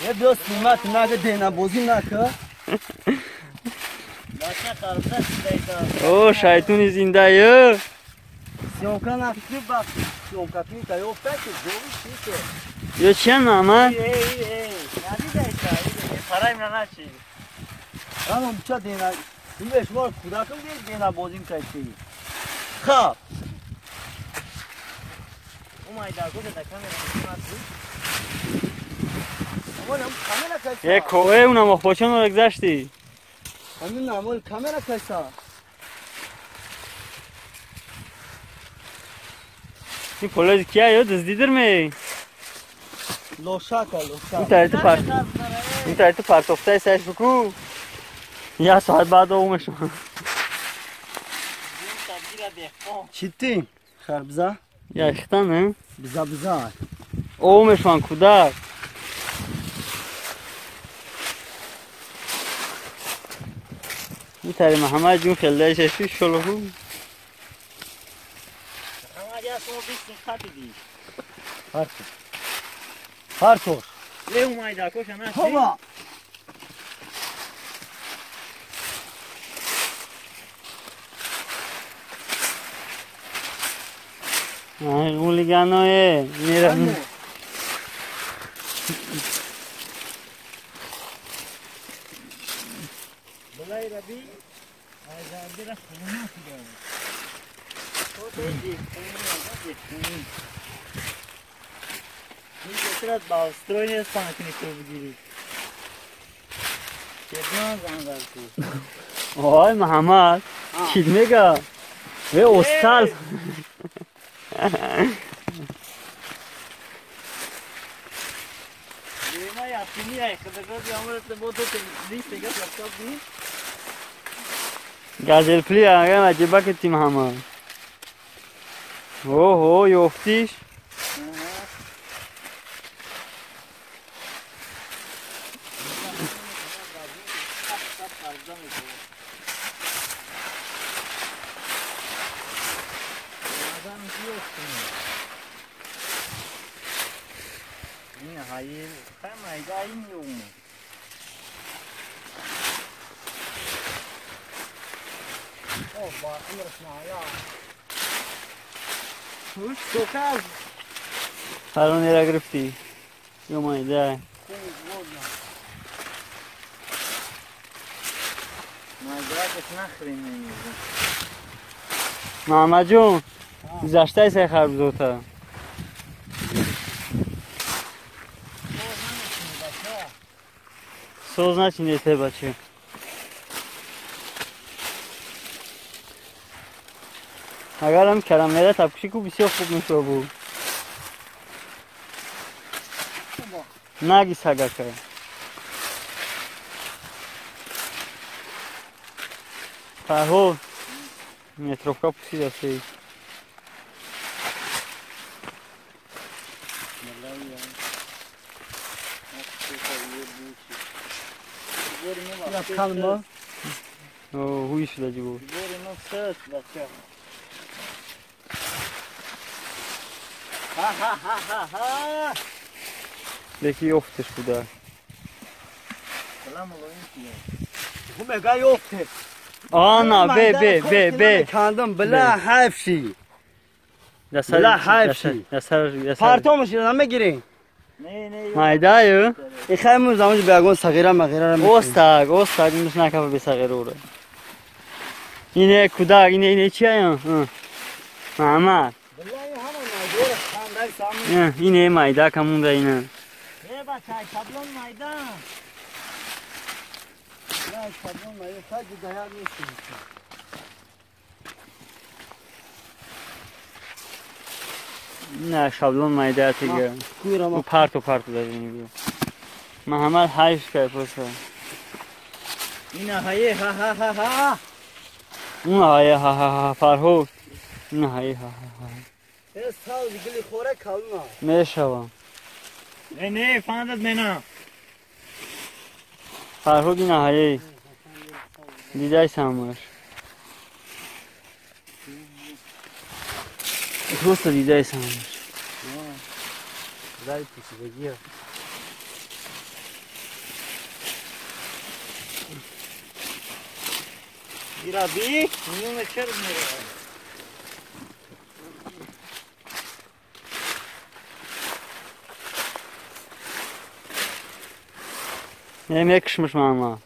یه دوست نیمت نگه دینا بازی نکه او شیطونی زنده یه سیونکا نفتی بخش سیونکا پیتا یه افتاد که زوری چیزه یا چی هم محمد؟ ندیده ایسا پرایم ننچی اما بچه دینا این به شما کودکم دید دینا بازیم کشتی خواب اومای داگو ده کامera اما نم کامera کشتا یک کوه اونم اخباچان رو گذشتی همین نمال کامera کشتا این پولاد کیا یا دزدیدر می؟ لوشاکا لوشاکا این تایت پرتوفته سرش بکو یه ساعت بعد اومشون چیتی؟ خربزه؟ یا اختن نه؟ بزا بزا اومشون کودک این تاری محمد جون خلده ششی شلوهو هر طور اومای داگو شنچی هوا Гулиганое, мира. بلای ربی آزادی را خونه شده تو دیدی خونه این جسرت با استروی نیست پانکنی تو بگیری چطور زنگل تو آی محمد چی میگه؟ وی استال دیما یافتنی ای خداگاه بیامرد بود تو لیست دیگه لپتاپ دی گازل پلی آگه مجیبا کتی محمد اوه یوفتیش hayır, hemen gayim yok mu? Oh, bakıyorsun ya. Üç sokaz. Harun era grafti. Yoma ida. محمد جون گذشته سه خربزوتا سوز نچینده ته بچه اگر هم کرمیده تبکشی کو بسیار خوب میشه بود نگی سگه که فرهود متروفکا پوسیده سی kalma. Huy şurada bu. Belki yoktur burada. Bu mega yoktur. Ana be. Kandım bela hafşi. Bela hafşi. Yasar. Partomuş name girin. Maydayı. İxayımız zaman بیاگون صغیره مغیره را Ostag میشه نکفه به صغیره او را اینه کودک اینه چی هایی؟ محمد اینه مایده کمون ده اینه بچه شبلون مایده شبلون مایده خیلی دیار نیستیم نه شابلون مایده دیگه او پرتو داریم محمد حیف که پسه اینه هایی ها اون هایی ها فرهود این هایی ها از سال دیگلی خوره کلنا میشوام نه فاندت مینا فرهود این هایی دیده سامش دوست دیده سامش زای پوسی بگیر Girabi, bunu ne çarmıyor? Yemek yakışmış mama.